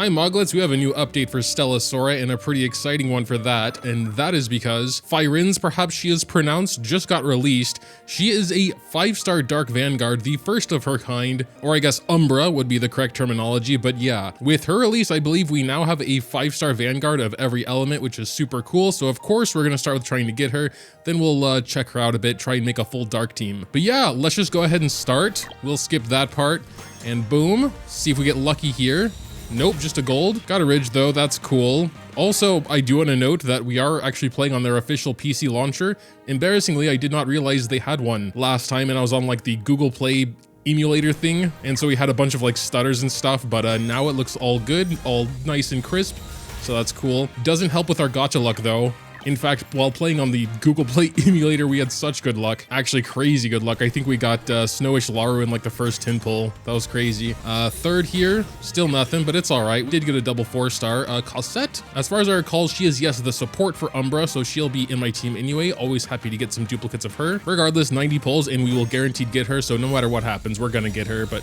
Hi Moglets, we have a new update for Stella Sora and a pretty exciting one for that, and that is because Firenze, perhaps she is pronounced, just got released. She is a 5-star Dark Vanguard, the first of her kind, or I guess Umbra would be the correct terminology, but yeah. With her release, I believe we now have a 5-star Vanguard of every element, which is super cool, so of course we're gonna start with trying to get her, then we'll check her out a bit, try and make a full Dark team. But yeah, let's just go ahead and start. We'll skip that part, and boom, see if we get lucky here. Nope, just a gold. Got a Ridge though, that's cool. Also, I do want to note that we are actually playing on their official PC launcher. Embarrassingly, I did not realize they had one last time, and I was on like the Google Play emulator thing, and so we had a bunch of like stutters and stuff, but now it looks all good, all nice and crisp, so that's cool. Doesn't help with our gacha luck though. In fact, while playing on the Google Play emulator, we had such good luck. Actually, crazy good luck. I think we got Snowish Laru in like the first 10 pull. That was crazy. Third here, still nothing, but it's all right. We did get a double 4-star. Cosette, as far as I recall, she is, yes, the support for Umbra, so she'll be in my team anyway. Always happy to get some duplicates of her. Regardless, 90 pulls, and we will guaranteed get her, so no matter what happens, we're gonna get her, but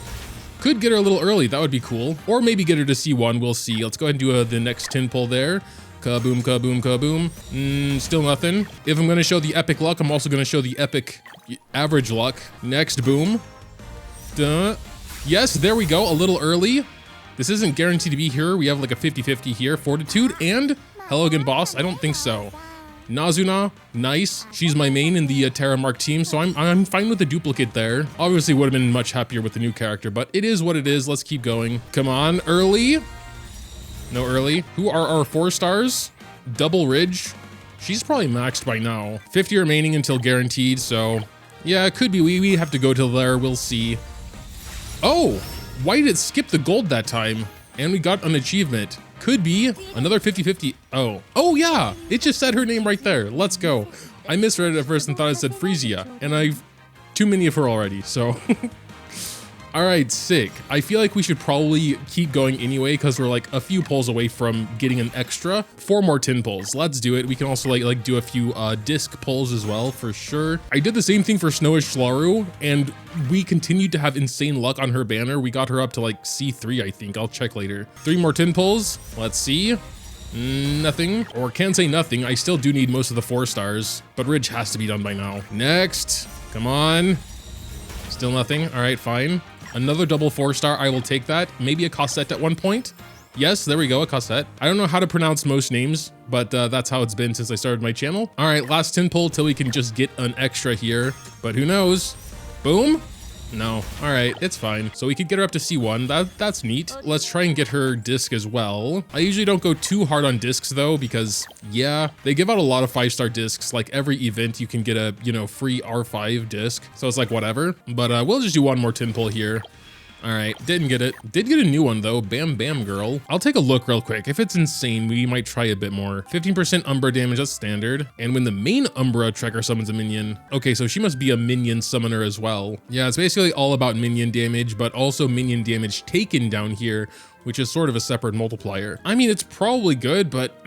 could get her a little early. That would be cool. Or maybe get her to C1, we'll see. Let's go ahead and do the next 10 pull there. Kaboom, kaboom, kaboom. Still nothing. If I'm going to show the epic luck, I'm also going to show the epic average luck. Next, boom. Duh. Yes, there we go. A little early. This isn't guaranteed to be here. We have like a 50-50 here. Fortitude and hello again, boss. I don't think so. Nazuna, nice. She's my main in the Terra Mark team, so I'm fine with the duplicate there. Obviously would have been much happier with the new character, but it is what it is. Let's keep going. Come on, early. No early. Who are our 4 stars? Double Ridge. She's probably maxed by now. 50 remaining until guaranteed, so yeah, it could be. We have to go till there. We'll see. Oh, why did it skip the gold that time? And we got an achievement. Could be another 50-50. Oh yeah, it just said her name right there. Let's go. I misread it at first and thought it said Frisia, and I've too many of her already, so. All right, sick. I feel like we should probably keep going anyway because we're like a few pulls away from getting an extra 4 more 10 pulls. Let's do it. We can also like do a few disc pulls as well for sure. I did the same thing for Snowish Laru, and we continued to have insane luck on her banner. We got her up to like C3, I think. I'll check later. 3 more 10 pulls. Let's see. Nothing, or can't say nothing. I still do need most of the 4 stars, but Ridge has to be done by now. Next, come on. Still nothing. All right, fine. Another double 4-star, I will take that. Maybe a Cosette at one point. Yes, there we go, a Cosette. I don't know how to pronounce most names, but that's how it's been since I started my channel. All right, last 10 pull till we can just get an extra here, but who knows? Boom. No, all right, it's fine. So we could get her up to C1, that's neat. Let's try and get her disc as well. I usually don't go too hard on discs though, because yeah, they give out a lot of 5-star discs. Like every event you can get a, free R5 disc. So it's like whatever, but we'll just do one more 10 pull here. All right, didn't get it. Did get a new one though, Bam Bam Girl. I'll take a look real quick. If it's insane, we might try a bit more. 15% Umbra damage, that's standard. And when the main Umbra Trekker summons a minion, okay, so she must be a minion summoner as well. Yeah, it's basically all about minion damage, but also minion damage taken down here, which is sort of a separate multiplier. I mean, it's probably good, but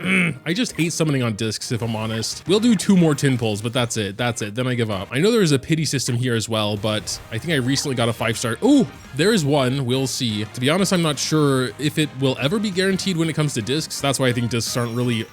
I just hate summoning on discs, if I'm honest. We'll do 2 more 10 pulls, but that's it. Then I give up. I know there's a pity system here as well, but I think I recently got a 5-star. Oh, there is one. We'll see. To be honest, I'm not sure if it will ever be guaranteed when it comes to discs. That's why I think discs aren't really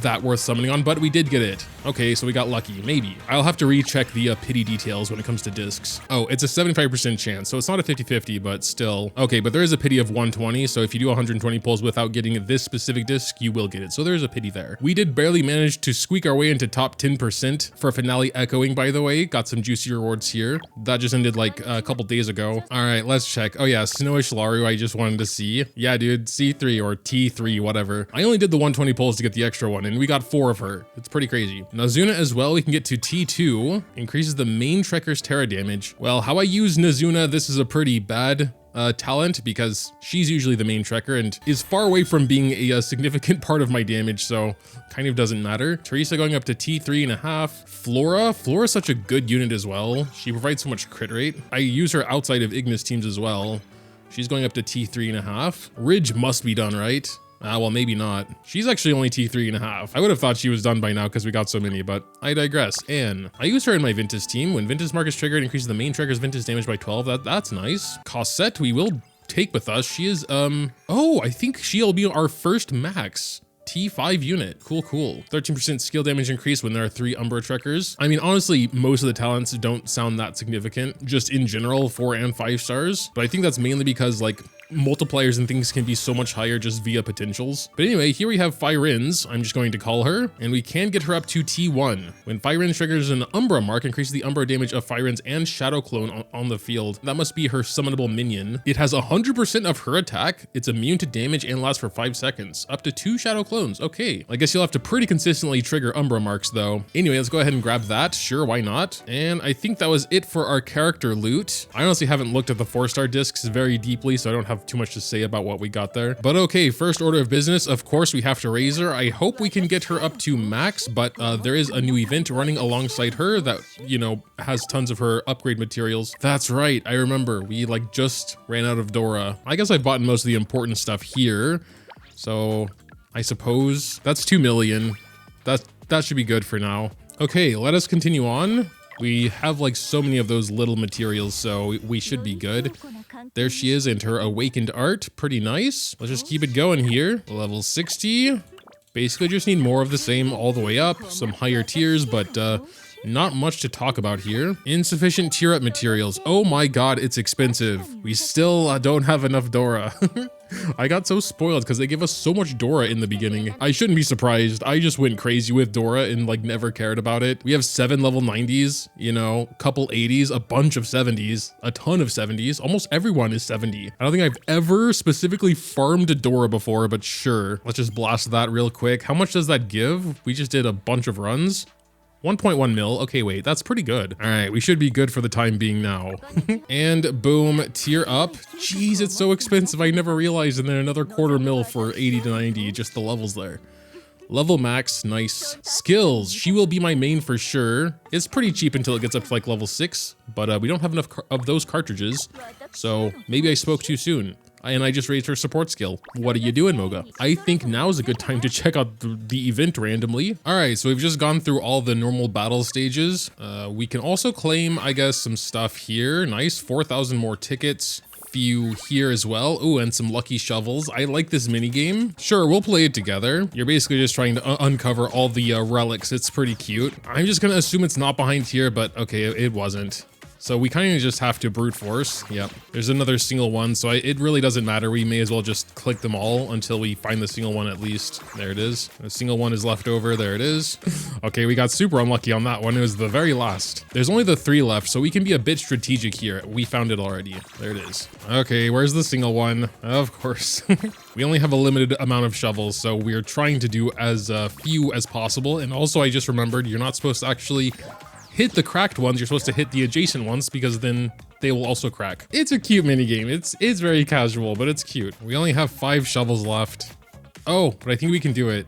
that worth summoning on, but we did get it. Okay, so we got lucky, maybe. I'll have to recheck the pity details when it comes to discs. Oh, it's a 75% chance, so it's not a 50-50, but still. Okay, but there is a pity of 120, so if you do 120 pulls without getting this specific disc, you will get it. So there's a pity there. We did barely manage to squeak our way into top 10% for Finale Echoing, by the way. Got some juicy rewards here. That just ended like a couple days ago. All right, let's check. Oh yeah, Snowish Laru, I just wanted to see. Yeah, dude, C3 or T3, whatever. I only did the 120 pulls to get the extra one, and we got 4 of her. It's pretty crazy. Nazuna as well, we can get to T2. Increases the main Trekker's Terra damage. Well, how I use Nazuna, this is a pretty bad talent because she's usually the main Trekker and is far away from being a significant part of my damage, so kind of doesn't matter. Teresa going up to T3.5. Flora's such a good unit as well. She provides so much crit rate. I use her outside of Ignis teams as well. She's going up to T3.5. Ridge must be done, right? Well, maybe not. She's actually only T3.5. I would have thought she was done by now because we got so many, but I digress. And I use her in my Ventus team. When Ventus Mark is triggered, increases the main Trekker's Ventus damage by 12. That's nice. Cosette, we will take with us. She is, oh, I think she'll be our first max T5 unit. Cool, cool. 13% skill damage increase when there are 3 Umbra Trekkers. I mean, honestly, most of the talents don't sound that significant, just in general, 4 and 5 stars. But I think that's mainly because, like, multipliers and things can be so much higher just via potentials. But anyway, here we have Firenze. I'm just going to call her, and we can get her up to T1. When Firenze triggers an Umbra mark, increases the Umbra damage of Firenze and Shadow Clone on the field. That must be her summonable minion. It has 100% of her attack. It's immune to damage and lasts for 5 seconds. Up to 2 Shadow Clones. Okay, I guess you'll have to pretty consistently trigger Umbra marks though. Anyway, let's go ahead and grab that. Sure, why not? And I think that was it for our character loot. I honestly haven't looked at the 4-star discs very deeply, so I don't have too much to say about what we got there. But okay, first order of business, of course we have to raise her. I hope we can get her up to max, but there is a new event running alongside her that, you know, has tons of her upgrade materials. That's right, I remember. We like just ran out of Dorra. I guess I've bought most of the important stuff here. So I suppose that's 2 million. That should be good for now. Okay, let us continue on. We have like so many of those little materials, so we should be good. There she is and her awakened art. Pretty nice. Let's just keep it going here. Level 60. Basically just need more of the same all the way up. Some higher tiers, but not much to talk about here. Insufficient tier up materials. Oh my god, it's expensive. We still don't have enough Dorra. I got so spoiled because they give us so much Dorra in the beginning. I shouldn't be surprised. I just went crazy with Dorra and like never cared about it. We have 7 level 90s, you know, couple 80s, a bunch of 70s, a ton of 70s. Almost everyone is 70. I don't think I've ever specifically farmed a Dorra before, but sure. Let's just blast that real quick. How much does that give? We just did a bunch of runs. 1.1 mil. Okay, wait, that's pretty good. All right, we should be good for the time being now. And boom, tier up. Jeez, it's so expensive. I never realized. And then another 1/4 mil for 80 to 90, just the levels there. Level max, nice. Skills, she will be my main for sure. It's pretty cheap until it gets up to like level 6, but we don't have enough of those cartridges. So maybe I spoke too soon. And I just raised her support skill. What are you doing, Moga? I think now is a good time to check out the event randomly. All right, so we've just gone through all the normal battle stages. We can also claim, I guess, some stuff here. Nice, 4,000 more tickets. Few here as well. Ooh, and some lucky shovels. I like this mini game. Sure, we'll play it together. You're basically just trying to uncover all the relics. It's pretty cute. I'm just gonna assume it's not behind here, but okay, it wasn't. So we kind of just have to brute force. Yep. There's another single one, so it really doesn't matter. We may as well just click them all until we find the single one at least. There it is. The single one is left over. There it is. Okay, we got super unlucky on that one. It was the very last. There's only the 3 left, so we can be a bit strategic here. We found it already. There it is. Okay, where's the single one? Of course. We only have a limited amount of shovels, so we're trying to do as few as possible. And also, I just remembered you're not supposed to actually hit the cracked ones, you're supposed to hit the adjacent ones because then they will also crack. It's a cute mini game. It's very casual, but it's cute. We only have 5 shovels left. Oh, but I think we can do it.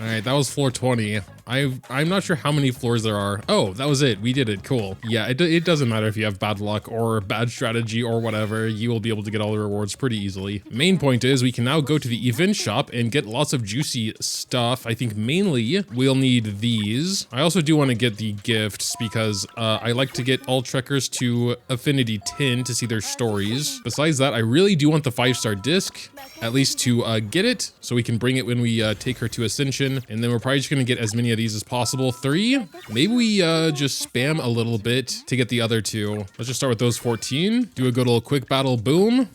All right, that was floor 20. I'm not sure how many floors there are. Oh, that was it. We did it. Cool. Yeah, it doesn't matter if you have bad luck or bad strategy or whatever. You will be able to get all the rewards pretty easily. Main point is we can now go to the event shop and get lots of juicy stuff. I think mainly we'll need these. I also do want to get the gifts because I like to get all trekkers to Affinity 10 to see their stories. Besides that, I really do want the 5-star disc, at least to get it so we can bring it when we take her to Ascension. And then we're probably just going to get as many of these as possible. 3. Maybe we just spam a little bit to get the other 2. Let's just start with those 14. Do a good old quick battle. Boom.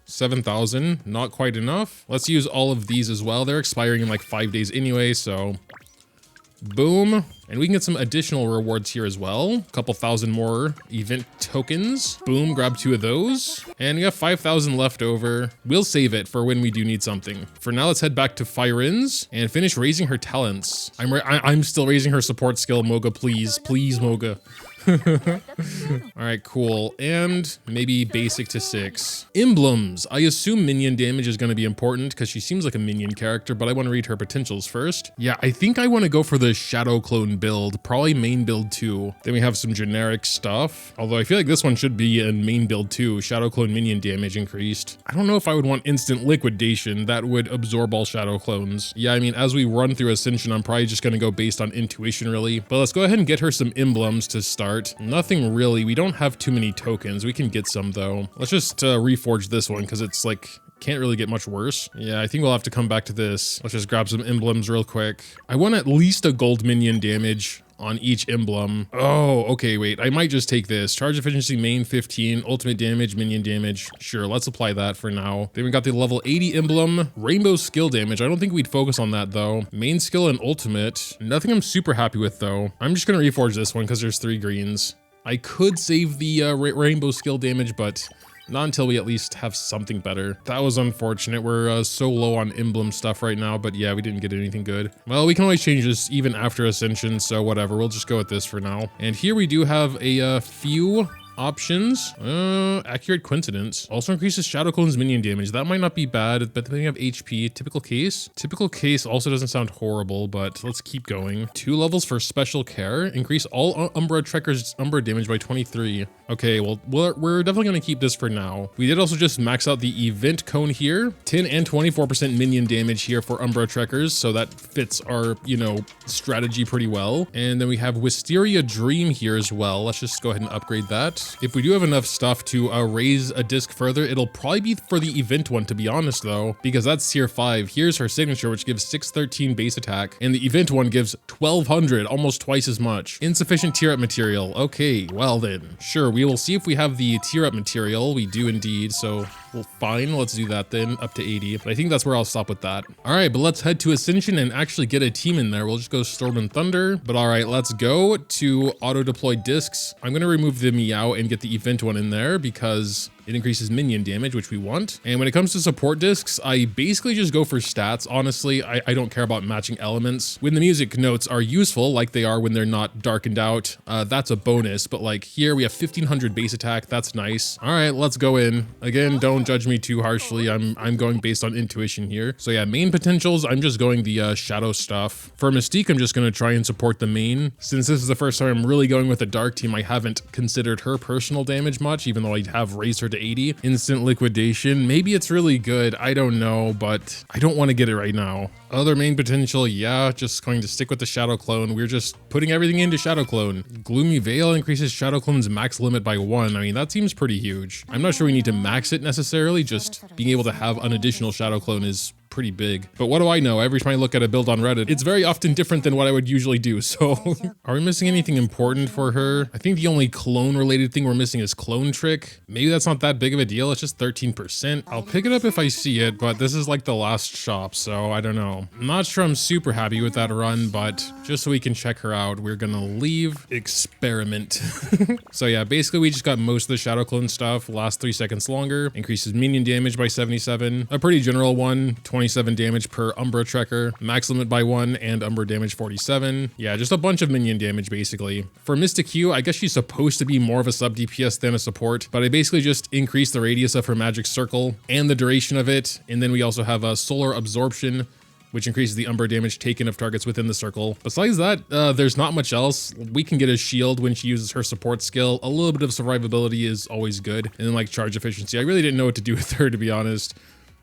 7,000. Not quite enough. Let's use all of these as well. They're expiring in like 5 days anyway, so boom. And we can get some additional rewards here as well. A couple thousand more event tokens. Boom, grab 2 of those. And we have 5,000 left over. We'll save it for when we do need something. For now, let's head back to Firenze and finish raising her talents. I'm still raising her support skill, Moga, please. Please, Moga. All right, cool. And maybe basic to 6. Emblems. I assume minion damage is going to be important because she seems like a minion character, but I want to read her potentials first. Yeah, I think I want to go for the Shadow Clone build, probably main build 2. Then we have some generic stuff. Although I feel like this one should be in main build 2. Shadow Clone minion damage increased. I don't know if I would want instant liquidation. That would absorb all Shadow Clones. Yeah, I mean, as we run through Ascension, I'm probably just going to go based on intuition really. But let's go ahead and get her some emblems to start. start. Nothing really. We don't have too many tokens. We can get some though. Let's just reforge this one because it's like can't really get much worse. Yeah, I think we'll have to come back to this. Let's just grab some emblems real quick. I want at least a gold minion damage on each emblem. Oh, okay, wait. I might just take this. Charge efficiency, main 15, ultimate damage, minion damage. Sure, let's apply that for now. Then we got the level 80 emblem, rainbow skill damage. I don't think we'd focus on that though. Main skill and ultimate. Nothing I'm super happy with though. I'm just gonna reforge this one because there's 3 greens. I could save the rainbow skill damage, but not until we at least have something better. That was unfortunate. We're so low on emblem stuff right now, but yeah, we didn't get anything good. Well, we can always change this even after Ascension, so whatever. We'll just go with this for now. And here we do have a few options. Accurate coincidence also increases shadow clone's minion damage. That might not be bad, but they have HP. Typical case also doesn't sound horrible, but let's keep going. 2 levels for special care. Increase all Umbra Trekkers Umbra damage by 23. Okay, well, we're definitely gonna keep this for now. We did also just max out the event cone here. 10 and 24% minion damage here for Umbra Trekkers, so that fits our, you know, strategy pretty well. And then we have Wisteria Dream here as well. Let's just go ahead and upgrade that. If we do have enough stuff to raise a disc further, it'll probably be for the event one, to be honest though, because that's tier 5. Here's her signature, which gives 613 base attack, and the event one gives 1200, almost twice as much. Insufficient tier up material. Okay, well then, sure, we will see if we have the tier up material. We do indeed, so well, fine, let's do that then, up to 80. But I think that's where I'll stop with that. All right, but let's head to Ascension and actually get a team in there. We'll just go Storm and Thunder. But all right, let's go to auto-deploy discs. I'm gonna remove the Meow and get the event one in there because it increases minion damage, which we want. And when it comes to support discs, I basically just go for stats. Honestly, I don't care about matching elements. When the music notes are useful, like they are when they're not darkened out, that's a bonus. But like here, we have 1500 base attack. That's nice. All right, let's go in. Again, don't judge me too harshly. I'm going based on intuition here. So yeah, main potentials, I'm just going the shadow stuff. For Mystique, I'm just gonna try and support the main. Since this is the first time I'm really going with a dark team, I haven't considered her personal damage much, even though I have raised her to 80. Instant liquidation. Maybe it's really good. I don't know, but I don't want to get it right now. Other main potential, yeah, just going to stick with the Shadow Clone. We're just putting everything into Shadow Clone. Gloomy Veil increases Shadow Clone's max limit by 1. I mean, that seems pretty huge. I'm not sure we need to max it necessarily, just being able to have an additional Shadow Clone is pretty big. But what do I know? Every time I look at a build on Reddit, it's very often different than what I would usually do. So are we missing anything important for her? I think the only clone related thing we're missing is Clone Trick. Maybe that's not that big of a deal. It's just 13%. I'll pick it up if I see it, but this is like the last shop, so I don't know. I'm not sure I'm super happy with that run, but just so we can check her out, we're gonna leave experiment. So yeah, basically we just got most of the Shadow Clone stuff. Lasts 3 seconds longer. Increases minion damage by 77. A pretty general one. 27 damage per Umbra Trekker, max limit by 1, and Umbra damage 47. Yeah, just a bunch of minion damage basically. For Mystic Q, I guess she's supposed to be more of a sub DPS than a support, but I basically just increased the radius of her magic circle and the duration of it. And then we also have a Solar Absorption, which increases the Umbra damage taken of targets within the circle. Besides that, there's not much else. We can get a shield when she uses her support skill. A little bit of survivability is always good. And then like charge efficiency, I really didn't know what to do with her, to be honest.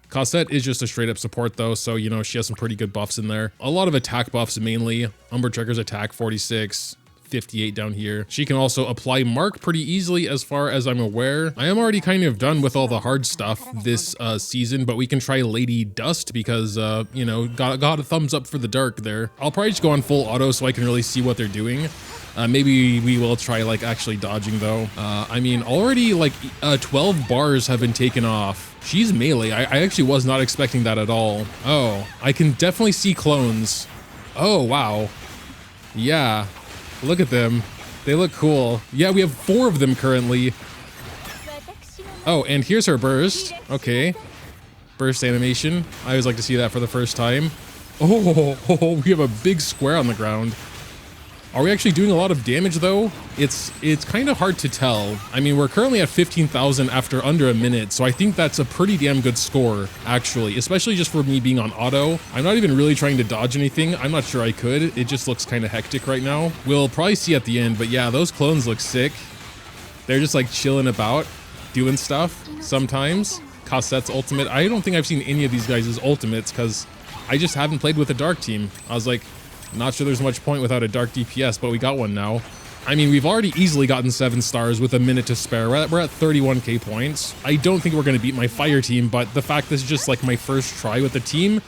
Cosette is just a straight up support though, so you know, she has some pretty good buffs in there. A lot of attack buffs mainly. Umbra Trekker's attack 46, 58 down here. She can also apply mark pretty easily as far as I'm aware. I am already kind of done with all the hard stuff this season, but we can try Lady Dust because, you know, got a thumbs up for the dark there. I'll probably just go on full auto so I can really see what they're doing. Maybe we will try like actually dodging though. I mean, already like 12 bars have been taken off. She's melee. I actually was not expecting that at all. Oh, I can definitely see clones. Oh, wow. Yeah, look at them. They look cool. Yeah, we have 4 of them currently. Oh, and here's her burst. Okay. Burst animation. I always like to see that for the first time. Oh, we have a big square on the ground. Are we actually doing a lot of damage though? It's kind of hard to tell. I mean, we're currently at 15,000 after under a minute, so I think that's a pretty damn good score, actually, especially just for me being on auto. I'm not even really trying to dodge anything. I'm not sure I could. It just looks kind of hectic right now. We'll probably see at the end, but yeah, those clones look sick. They're just like chilling about, doing stuff sometimes. Cossette's ultimate. I don't think I've seen any of these guys' ultimates because I just haven't played with a dark team. I was like, not sure there's much point without a dark DPS, but we got one now. I mean, we've already easily gotten 7 stars with a minute to spare. We're at 31k points. I don't think we're going to beat my fire team, but the fact this is just like my first try with the team,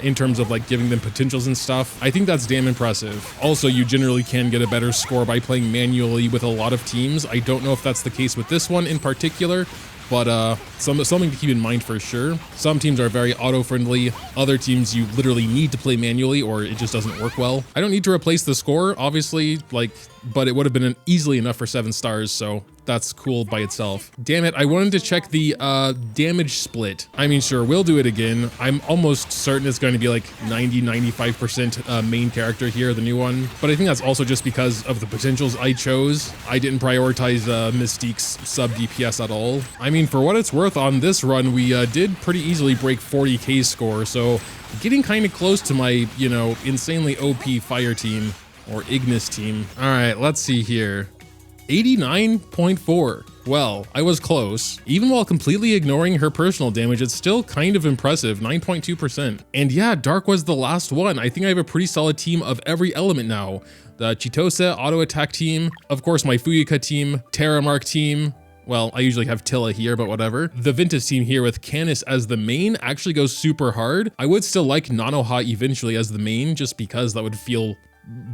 in terms of like giving them potentials and stuff, I think that's damn impressive. Also, you generally can get a better score by playing manually with a lot of teams. I don't know if that's the case with this one in particular, but something to keep in mind for sure. Some teams are very auto-friendly. Other teams you literally need to play manually or it just doesn't work well. I don't need to replace the score, obviously, like, but it would have been easily enough for 7 stars, so that's cool by itself. Damn it, I wanted to check the damage split. I mean, sure, we'll do it again. I'm almost certain it's going to be like 90-95% main character here, the new one. But I think that's also just because of the potentials I chose. I didn't prioritize Mystique's sub DPS at all. I mean, for what it's worth, on this run, we did pretty easily break 40k score, so getting kind of close to my, you know, insanely OP fire team or Ignis team. All right, let's see here. 89.4. Well, I was close. Even while completely ignoring her personal damage, it's still kind of impressive, 9.2%. And yeah, Dark was the last one. I think I have a pretty solid team of every element now. The Chitose auto attack team, of course my Fuyuka team, Terramark team. Well, I usually have Tilla here, but whatever. The Ventus team here with Canis as the main actually goes super hard. I would still like Nanoha eventually as the main, just because that would feel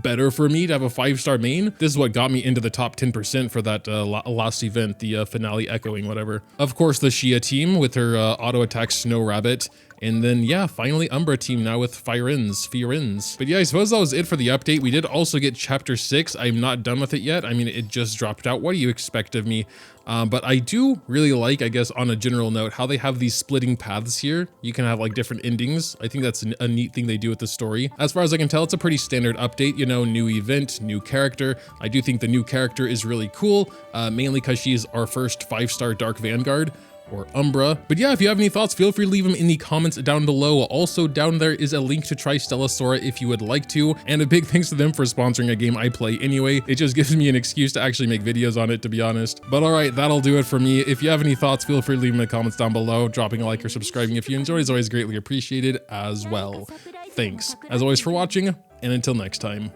better for me to have a 5-star main. This is what got me into the top 10% for that last event, the finale echoing, whatever. Of course, the Shia team with her auto attack Snow Rabbit. And then, yeah, finally Umbra team now with Firenze. But yeah, I suppose that was it for the update. We did also get chapter 6. I'm not done with it yet. I mean, it just dropped out. What do you expect of me? But I do really like, I guess, on a general note, how they have these splitting paths here. You can have like different endings. I think that's a neat thing they do with the story. As far as I can tell, it's a pretty standard update, you know, new event, new character. I do think the new character is really cool, mainly because she is our first 5-star Dark Vanguard, or Umbra. But yeah, if you have any thoughts, feel free to leave them in the comments down below. Also down there is a link to try Stella Sora if you would like to, and a big thanks to them for sponsoring a game I play anyway. It just gives me an excuse to actually make videos on it, to be honest. But all right, that'll do it for me. If you have any thoughts, feel free to leave them in the comments down below. Dropping a like or subscribing if you enjoyed is always greatly appreciated as well. Thanks, as always, for watching, and until next time.